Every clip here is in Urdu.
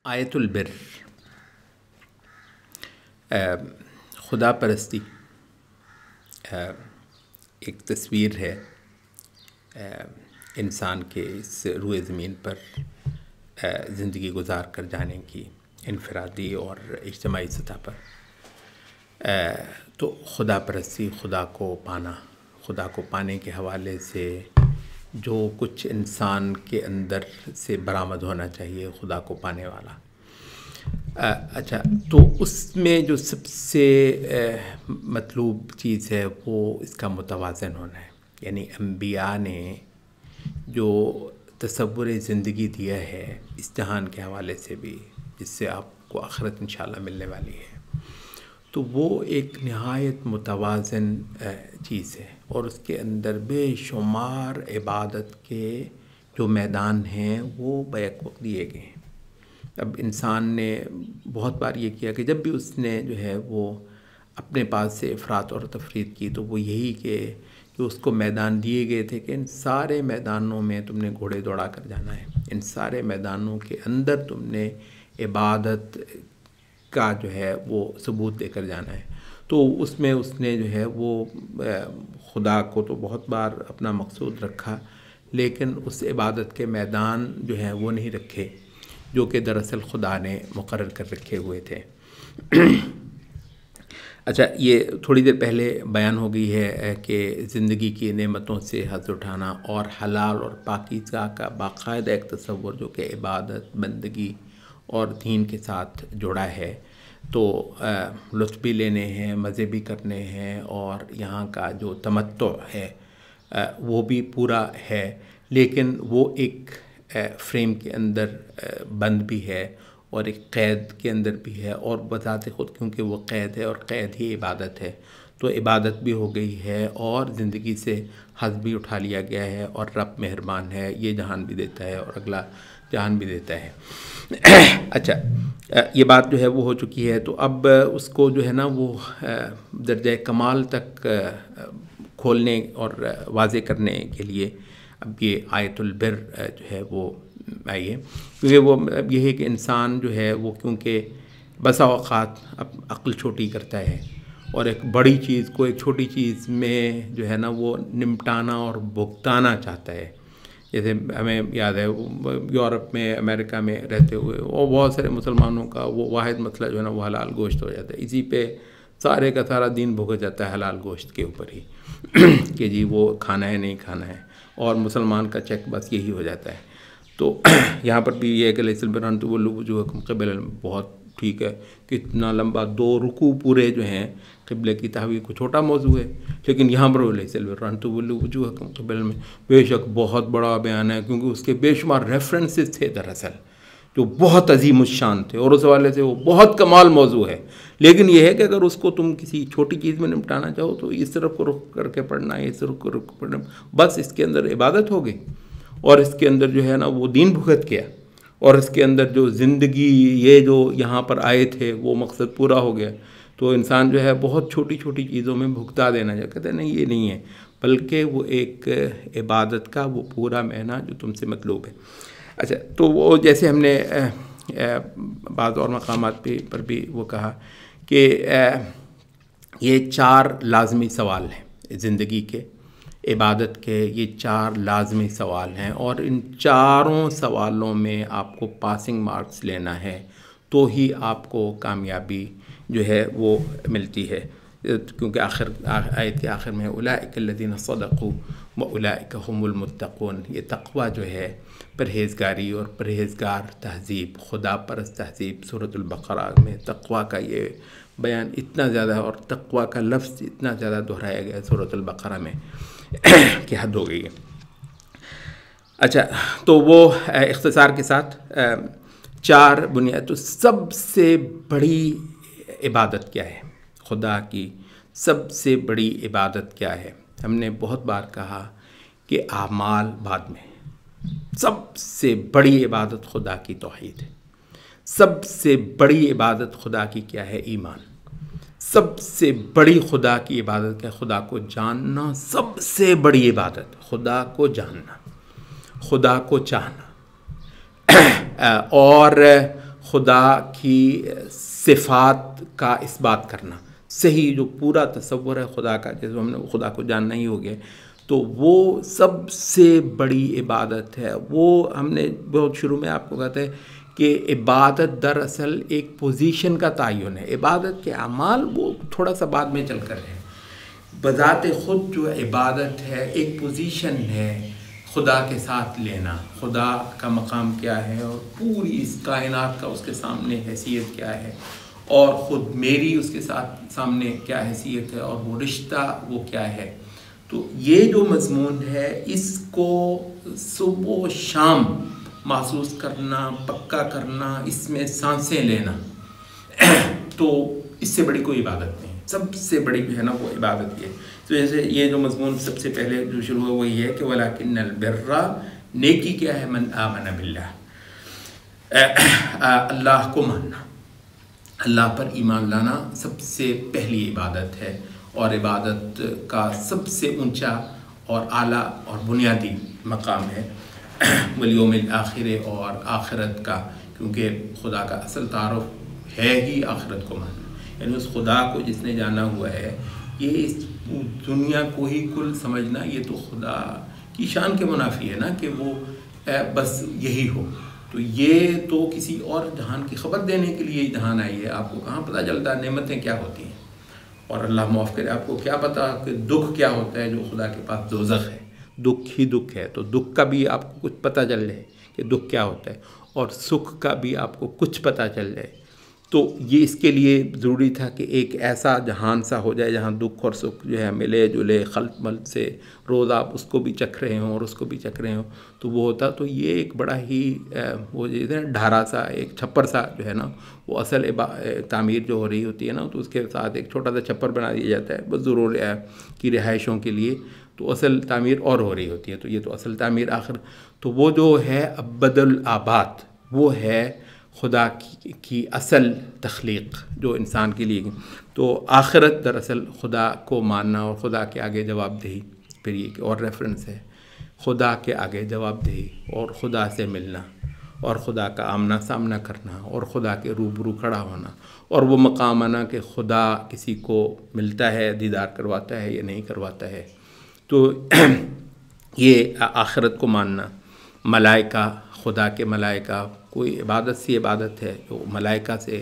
آیت البر، خدا پرستی ایک تصویر ہے انسان کے اس روئے زمین پر زندگی گزار کر جانے کی، انفرادی اور اجتماعی سطح پر۔ تو خدا پرستی، خدا کو پانا، خدا کو پانے کے حوالے سے جو کچھ انسان کے اندر سے برآمد ہونا چاہیے خدا کو پانے والا۔ اچھا، تو اس میں جو سب سے مطلوب چیز ہے وہ اس کا متوازن ہونا ہے۔ یعنی انبیاء نے جو تصور زندگی دیا ہے اس جہان کے حوالے سے بھی، جس سے آپ کو آخرت انشاءاللہ ملنے والی ہے، تو وہ ایک نہایت متوازن چیز ہے، اور اس کے اندر بے شمار عبادت کے جو میدان ہیں وہ بیک وقت دیے گئے ہیں۔ اب انسان نے بہت بار یہ کیا کہ جب بھی اس نے جو ہے وہ اپنے پاس سے افراط اور تفریط کی، تو وہ یہی کہ جو اس کو میدان دیے گئے تھے کہ ان سارے میدانوں میں تم نے گھوڑے دوڑا کر جانا ہے، ان سارے میدانوں کے اندر تم نے عبادت کا جو ہے وہ ثبوت دے کر جانا ہے۔ تو اس میں اس نے جو ہے وہ خدا کو تو بہت بار اپنا مقصود رکھا، لیکن اس عبادت کے میدان جو ہیں وہ نہیں رکھے جو کہ دراصل خدا نے مقرر کر رکھے ہوئے تھے۔ اچھا، یہ تھوڑی دیر پہلے بیان ہو گئی ہے کہ زندگی کی نعمتوں سے حظ اٹھانا اور حلال اور پاکیزہ کا باقاعدہ ایک تصور جو کہ عبادت، بندگی اور دین کے ساتھ جڑا ہے، تو لطف بھی لینے ہیں، مزے بھی کرنے ہیں، اور یہاں کا جو تمتع ہے وہ بھی پورا ہے، لیکن وہ ایک فریم کے اندر بند بھی ہے اور ایک قید کے اندر بھی ہے، اور بذات خود کیونکہ وہ قید ہے اور قید ہی عبادت ہے، تو عبادت بھی ہو گئی ہے اور زندگی سے حظ بھی اٹھا لیا گیا ہے، اور رب مہربان ہے، یہ جہان بھی دیتا ہے اور اگلا جہان بھی دیتا ہے۔ اچھا، یہ بات جو ہے وہ ہو چکی ہے، تو اب اس کو جو ہے نا وہ درجہ کمال تک کھولنے اور واضح کرنے کے لیے اب یہ آیت البر جو ہے وہ آئی ہے، کیونکہ وہ اب یہ ہے کہ انسان جو ہے وہ کیونکہ بسا اوقات عقل چھوٹی کرتا ہے اور ایک بڑی چیز کو ایک چھوٹی چیز میں جو ہے نا وہ نمٹانا اور بھگتانا چاہتا ہے۔ جیسے ہمیں یاد ہے یورپ میں، امریکہ میں رہتے ہوئے اور بہت سارے مسلمانوں کا وہ واحد مسئلہ جو ہے نا وہ حلال گوشت ہو جاتا ہے، اسی پہ سارے کا سارا دین بھگت جاتا ہے حلال گوشت کے اوپر ہی کہ جی وہ کھانا ہے نہیں کھانا ہے، اور مسلمان کا چیک بس یہی ہو جاتا ہے۔ تو یہاں پر بھی یہ ہے کہ لیس البر ان تولوا وجوہکم قبل، بہت ٹھیک ہے، کتنا لمبا 2 رکوع پورے جو ہیں قبلے کی تحویل کو چھوٹا موضوع ہے، لیکن یہاں پر لیس البر ان تولوا وجوہکم قبل میں بے شک بہت بڑا بیان ہے، کیونکہ اس کے بے شمار ریفرنسز تھے دراصل جو بہت عظیم الشان تھے، اور اس حوالے سے وہ بہت کمال موضوع ہے۔ لیکن یہ ہے کہ اگر اس کو تم کسی چھوٹی چیز میں نمٹانا چاہو تو اس طرف کو رخ کر کے پڑھنا ہے، اس طرف کو رخ پڑھنا، بس اس کے اندر عبادت ہو گئی، اور اس کے اندر جو ہے نا وہ دین بھگت گیا، اور اس کے اندر جو زندگی یہ جو یہاں پر آئے تھے وہ مقصد پورا ہو گیا۔ تو انسان جو ہے بہت چھوٹی چھوٹی چیزوں میں بھگتا دینا چاہتا کہتے ہیں نہیں یہ نہیں ہے، بلکہ وہ ایک عبادت کا وہ پورا معنی جو تم سے مطلوب ہے۔ اچھا، تو وہ جیسے ہم نے بعض اور مقامات پر بھی وہ کہا کہ یہ 4 لازمی سوال ہیں زندگی کے، عبادت کے، یہ 4 لازمی سوال ہیں، اور ان چاروں سوالوں میں آپ کو پاسنگ مارکس لینا ہے تو ہی آپ کو کامیابی جو ہے وہ ملتی ہے، کیونکہ آیت کے آخر میں اولئک الذین صدقوا واولئک هم المتقون، یہ تقوی جو ہے پرہیزگاری اور پرہیزگار تہذیب، خدا پرست تہذیب، سورۃ البقرہ میں تقوی کا یہ بیان اتنا زیادہ، اور تقوی کا لفظ اتنا زیادہ دہرایا گیا سورۃ البقرہ میں کہ حد ہو گئی ہے۔ اچھا، تو وہ اختصار کے ساتھ 4 بنیاد، تو سب سے بڑی عبادت کیا ہے، خدا کی سب سے بڑی عبادت کیا ہے؟ ہم نے بہت بار کہا کہ اعمال بعد میں، سب سے بڑی عبادت خدا کی توحید ہے، سب سے بڑی عبادت خدا کی کیا ہے؟ ایمان۔ سب سے بڑی خدا کی عبادت کیا ہے؟ خدا کو جاننا، سب سے بڑی عبادت خدا کو جاننا، خدا کو چاہنا، اور خدا کی صفات کا اس بات کرنا، صحیح جو پورا تصور ہے خدا کا، جیسے ہم نے خدا کو جاننا ہی ہو گیا، تو وہ سب سے بڑی عبادت ہے۔ وہ ہم نے بہت شروع میں آپ کو کہتے ہیں کہ عبادت دراصل ایک پوزیشن کا تعین ہے، عبادت کے اعمال وہ تھوڑا سا بعد میں چل کر ہے، بذات خود جو عبادت ہے ایک پوزیشن ہے خدا کے ساتھ لینا، خدا کا مقام کیا ہے اور پوری اس کائنات کا اس کے سامنے حیثیت کیا ہے، اور خود میری اس کے ساتھ سامنے کیا حیثیت ہے، اور وہ رشتہ وہ کیا ہے۔ تو یہ جو مضمون ہے اس کو صبح و شام محسوس کرنا، پکا کرنا، اس میں سانسیں لینا، تو اس سے بڑی کوئی عبادت نہیں، سب سے بڑی جو ہے نا وہ عبادت یہ۔ تو جیسے یہ جو مضمون سب سے پہلے جو شروع ہوا وہی ہے کہ وَلَكِنَّ الْبِرَّ، نیکی کیا ہے، من آمن باللہ، اللہ کو ماننا، اللہ پر ایمان لانا سب سے پہلی عبادت ہے، اور عبادت کا سب سے اونچا اور اعلیٰ اور بنیادی مقام ہے والیوم الآخر، اور آخرت کا، کیونکہ خدا کا اصل تعارف ہے ہی آخرت کو ماننا، یعنی اس خدا کو جس نے جانا ہوا ہے، یہ اس دنیا کو ہی کل سمجھنا، یہ تو خدا کی شان کے منافی ہے نا کہ وہ بس یہی ہو۔ تو یہ تو کسی اور جہان کی خبر دینے کے لیے جہان آئی ہے، آپ کو کہاں پتہ چلتا نعمتیں کیا ہوتی ہیں، اور اللہ معاف کرے آپ کو کیا پتہ کہ دکھ کیا ہوتا ہے، جو خدا کے پاس دوزخ ہے، دکھ ہی دکھ ہے، تو دکھ کا بھی آپ کو کچھ پتہ چل جائے کہ دکھ کیا ہوتا ہے، اور سکھ کا بھی آپ کو کچھ پتہ چل جائے۔ تو یہ اس کے لیے ضروری تھا کہ ایک ایسا جہان سا ہو جائے جہاں دکھ اور سکھ جو ہے ملے جلے خلط ملط سے روز آپ اس کو بھی چکھ رہے ہوں اور اس کو بھی چکھ رہے ہوں، تو وہ ہوتا، تو یہ ایک بڑا ہی وہ جو ہے ڈھارا سا، ایک چھپر سا جو ہے نا، وہ اصل تعمیر جو ہو رہی ہوتی ہے نا، تو اس کے ساتھ ایک چھوٹا سا چھپر بنا دیا جاتا ہے بس ضرور کی رہائشوں کے لیے، تو اصل تعمیر اور ہو رہی ہوتی ہے، تو یہ تو اصل تعمیر آخر، تو وہ جو ہے ابد الآباد، وہ ہے خدا کی اصل تخلیق جو انسان کے لیے۔ تو آخرت دراصل خدا کو ماننا اور خدا کے آگے جواب دہی، پھر یہ اور ریفرنس ہے خدا کے آگے جواب دہی، اور خدا سے ملنا، اور خدا کا آمنا سامنا کرنا، اور خدا کے روبرو کھڑا ہونا، اور وہ مقام آنا کہ خدا کسی کو ملتا ہے، دیدار کرواتا ہے یا نہیں کرواتا ہے۔ تو یہ آخرت کو ماننا، ملائکہ، خدا کے ملائکہ، کوئی عبادت سی عبادت ہے جو ملائکہ سے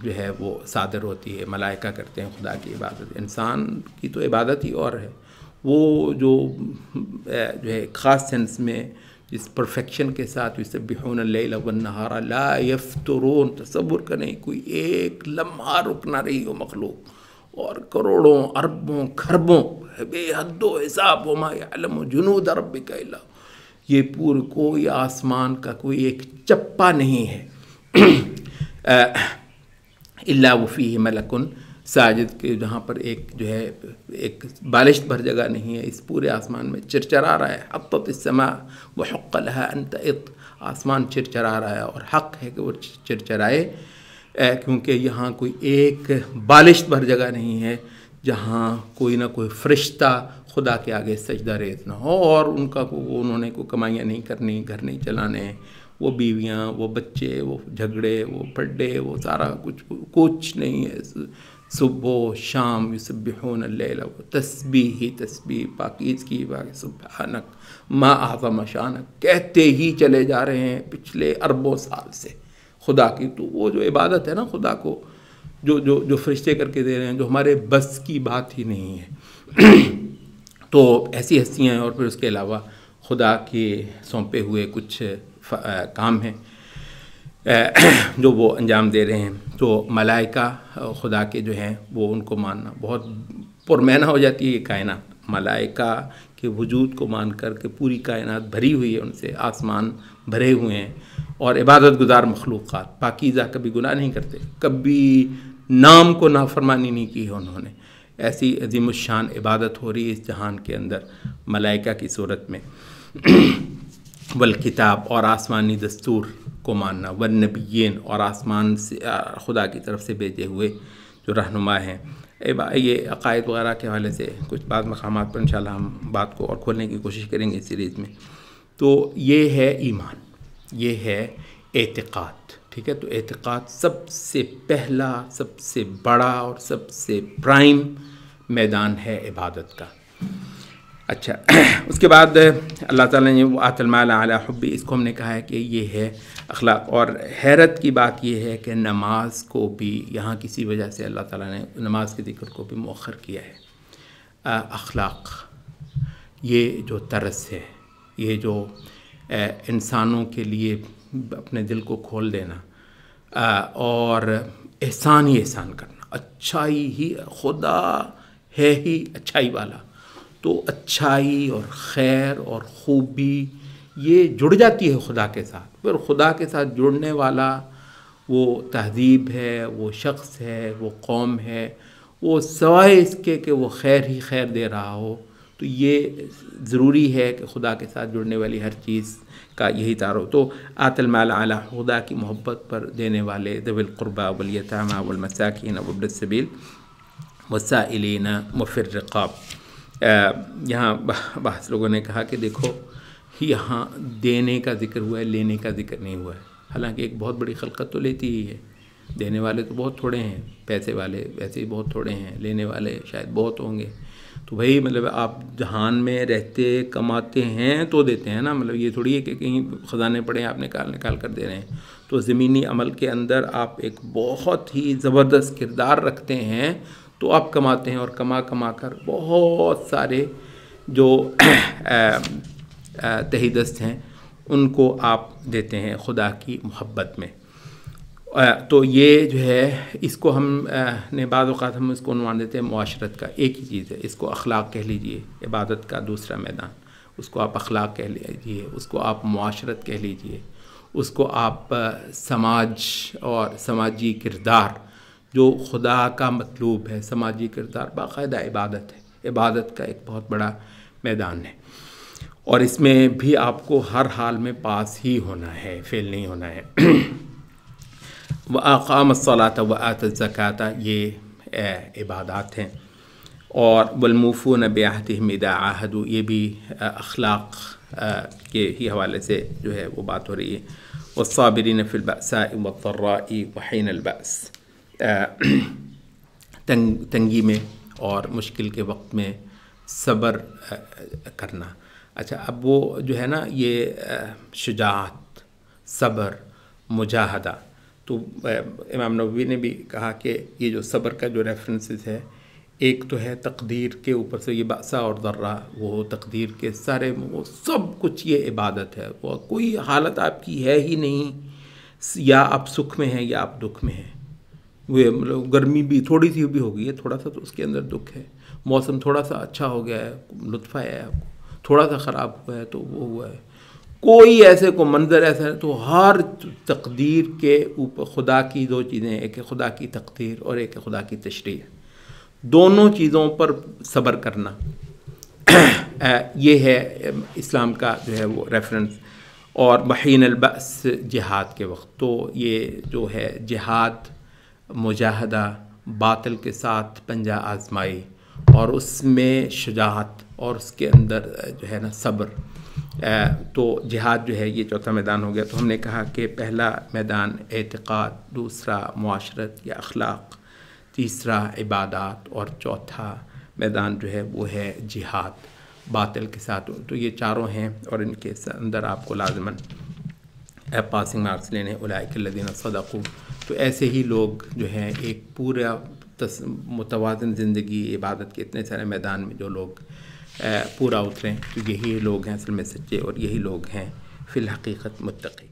جو ہے وہ صادر ہوتی ہے، ملائکہ کرتے ہیں خدا کی عبادت، انسان کی تو عبادت ہی اور ہے، وہ جو ہے خاص سینس میں جس پرفیکشن کے ساتھ یسبحون اللیل والنہار لا یفترون، تصور کریں کوئی ایک لمحہ رک نہ رہی ہو مخلوق، اور کروڑوں اربوں خربوں بے حد و حساب، وما یعلم جنود ربک الا، یہ پورے کوئی آسمان کا کوئی ایک چپا نہیں ہے الا وفیہ ملک ساجد، کے جہاں پر ایک جو ہے ایک بالشت بھر جگہ نہیں ہے، اس پورے آسمان میں چرچرا رہا ہے، حطت السماء وحق لها ان تئط، آسمان چرچرا رہا ہے اور حق ہے کہ وہ چرچرائے، کیونکہ یہاں کوئی ایک بالشت بھر جگہ نہیں ہے جہاں کوئی نہ کوئی فرشتہ خدا کے آگے سجدہ ریز نہ ہو، اور ان کا انہوں نے کوئی کمائیاں نہیں کرنی، گھر نہیں چلانے، وہ بیویاں، وہ بچے، وہ جھگڑے، وہ پڈے، وہ سارا کچھ نہیں ہے، صبح و شام یسبحون اللیل، تسبیح ہی تسبیح، پاکیزگی سبحانک ما اعظم شانک کہتے ہی چلے جا رہے ہیں پچھلے اربوں سال سے خدا کی۔ تو وہ جو عبادت ہے نا خدا کو جو فرشتے کر کے دے رہے ہیں، جو ہمارے بس کی بات ہی نہیں ہے، تو ایسی ہستیاں ہیں، اور پھر اس کے علاوہ خدا کے سونپے ہوئے کچھ کام ہیں جو وہ انجام دے رہے ہیں۔ تو ملائکہ خدا کے جو ہیں وہ ان کو ماننا بہت پرمعنی ہو جاتی ہے، یہ کائنات ملائکہ کے وجود کو مان کر کے پوری کائنات بھری ہوئی ہے ان سے، آسمان بھرے ہوئے ہیں، اور عبادت گزار مخلوقات پاکیزہ، کبھی گناہ نہیں کرتے، کبھی نام کو نافرمانی نہیں کی ہے انہوں نے، ایسی عظیم الشان عبادت ہو رہی ہے اس جہان کے اندر ملائکہ کی صورت میں۔ والکتاب، اور آسمانی دستور کو ماننا، والنبیین، اور آسمان سے خدا کی طرف سے بھیجے ہوئے جو رہنما ہیں۔ یہ عقائد وغیرہ کے حوالے سے کچھ بعض مقامات پر انشاءاللہ ہم بات کو اور کھولنے کی کوشش کریں گے اس سیریز میں۔ تو یہ ہے ایمان، یہ ہے اعتقاد، ٹھیک ٹھیک ہے، تو اعتقاد سب سے پہلا، سب سے بڑا اور سب سے پرائم میدان ہے عبادت کا۔ اچھا، اس کے بعد اللہ تعالیٰ نے وآت المال علی حبی، اس کو ہم نے کہا ہے کہ یہ ہے اخلاق۔ اور حیرت کی بات یہ ہے کہ نماز کو بھی یہاں کسی وجہ سے اللہ تعالیٰ نے نماز کے ذکر کو بھی مؤخر کیا ہے۔ اخلاق، یہ جو طرز ہے، یہ جو انسانوں کے لیے اپنے دل کو کھول دینا اور احسان ہی احسان کرنا، اچھائی ہی، خدا ہے ہی اچھائی والا، تو اچھائی اور خیر اور خوبی یہ جڑ جاتی ہے خدا کے ساتھ۔ پھر خدا کے ساتھ جڑنے والا وہ تہذیب ہے، وہ شخص ہے، وہ قوم ہے، وہ سوائے اس کے کہ وہ خیر ہی خیر دے رہا ہو، تو یہ ضروری ہے کہ خدا کے ساتھ جڑنے والی ہر چیز کا یہی تعارف۔ تو آت المال علی، خدا کی محبت پر دینے والے، ذوی القربى والیتامى والمساکین وابن السبیل والسائلین وفی الرقاب۔ یہاں بحث لوگوں نے کہا کہ دیکھو یہاں دینے کا ذکر ہوا ہے، لینے کا ذکر نہیں ہوا ہے، حالانکہ ایک بہت بڑی خلقت تو لیتی ہی ہے۔ دینے والے تو بہت تھوڑے ہیں، پیسے والے ویسے ہی بہت تھوڑے ہیں، لینے والے شاید بہت ہوں گے۔ تو بھائی مطلب آپ جہان میں رہتے کماتے ہیں تو دیتے ہیں نا، مطلب یہ تھوڑی ہے کہ کہیں خزانے پڑے آپ نکال کر دے رہے ہیں۔ تو زمینی عمل کے اندر آپ ایک بہت ہی زبردست کردار رکھتے ہیں، تو آپ کماتے ہیں اور کما کر بہت سارے جو تہی دست ہیں ان کو آپ دیتے ہیں خدا کی محبت میں۔ تو یہ جو ہے اس کو ہم نے بعض اوقات ہم اس کو عنوان دیتے ہیں معاشرت کا، ایک ہی چیز ہے، اس کو اخلاق کہہ لیجئے، عبادت کا دوسرا میدان، اس کو آپ اخلاق کہہ لیجئے، اس کو آپ معاشرت کہہ لیجئے، اس کو آپ سماج اور سماجی کردار، جو خدا کا مطلوب ہے، سماجی کردار باقاعدہ عبادت ہے، عبادت کا ایک بہت بڑا میدان ہے، اور اس میں بھی آپ کو ہر حال میں پاس ہی ہونا ہے، فیل نہیں ہونا ہے۔ وَأَقَامَ الصَّلَاةَ وَآتَى الزَّكَاةَ، یہ عبادات ہیں۔ اور وَالْمُوفُونَ بِعَهْدِهِمْ إِذَا عَاهَدُوا، یہ بھی اخلاق کے ہی حوالے سے جو ہے وہ بات ہو رہی ہے۔ وَالصَّابِرِينَ فِي الْبَأْسَاءِ وَالضَّرَّاءِ وَحِينَ الْبَأْسِ، تنگی میں اور مشکل کے وقت میں صبر کرنا۔ اچھا، اب وہ جو ہے نا یہ شجاعت، صبر، مجاہدہ، تو امام نووی نے بھی کہا کہ یہ جو صبر کا جو ریفرنسز ہے، ایک تو ہے تقدیر کے اوپر سے، یہ بأسا اور ضرہ، وہ تقدیر کے سارے، وہ سب کچھ یہ عبادت ہے، وہ کوئی حالت آپ کی ہے ہی نہیں، یا آپ سکھ میں ہیں یا آپ دکھ میں ہیں۔ وہ مطلب گرمی بھی تھوڑی سی بھی ہو گئی ہے، تھوڑا سا تو اس کے اندر دکھ ہے، موسم تھوڑا سا اچھا ہو گیا ہے، لطف آیا ہے آپ کو، تھوڑا سا خراب ہوا ہے تو وہ ہوا ہے، کوئی ایسے کو منظر ایسا ہے، تو ہر تقدیر کے اوپر خدا کی دو چیزیں، ایک ہے خدا کی تقدیر اور ایک ہے خدا کی تشریع، دونوں چیزوں پر صبر کرنا، یہ ہے اسلام کا جو ہے وہ ریفرنس۔ اور بحین البأس، جہاد کے وقت، تو یہ جو ہے جہاد، مجاہدہ، باطل کے ساتھ پنجہ آزمائی، اور اس میں شجاعت، اور اس کے اندر جو ہے نا صبر، تو جہاد جو ہے یہ چوتھا میدان ہو گیا۔ تو ہم نے کہا کہ پہلا میدان اعتقاد، دوسرا معاشرت یا اخلاق، تیسرا عبادات، اور چوتھا میدان جو ہے وہ ہے جہاد باطل کے ساتھ۔ تو یہ چاروں ہیں، اور ان کے اندر آپ کو لازماً پاسنگ مارکس لینے، اولئک الذین صدقوا۔ تو ایسے ہی لوگ جو ہیں ایک پورا متوازن زندگی، عبادت کے اتنے سارے میدان میں جو لوگ پورا اتریں، تو یہی لوگ ہیں اصل میں سچے، اور یہی لوگ ہیں فی الحقیقت متقی۔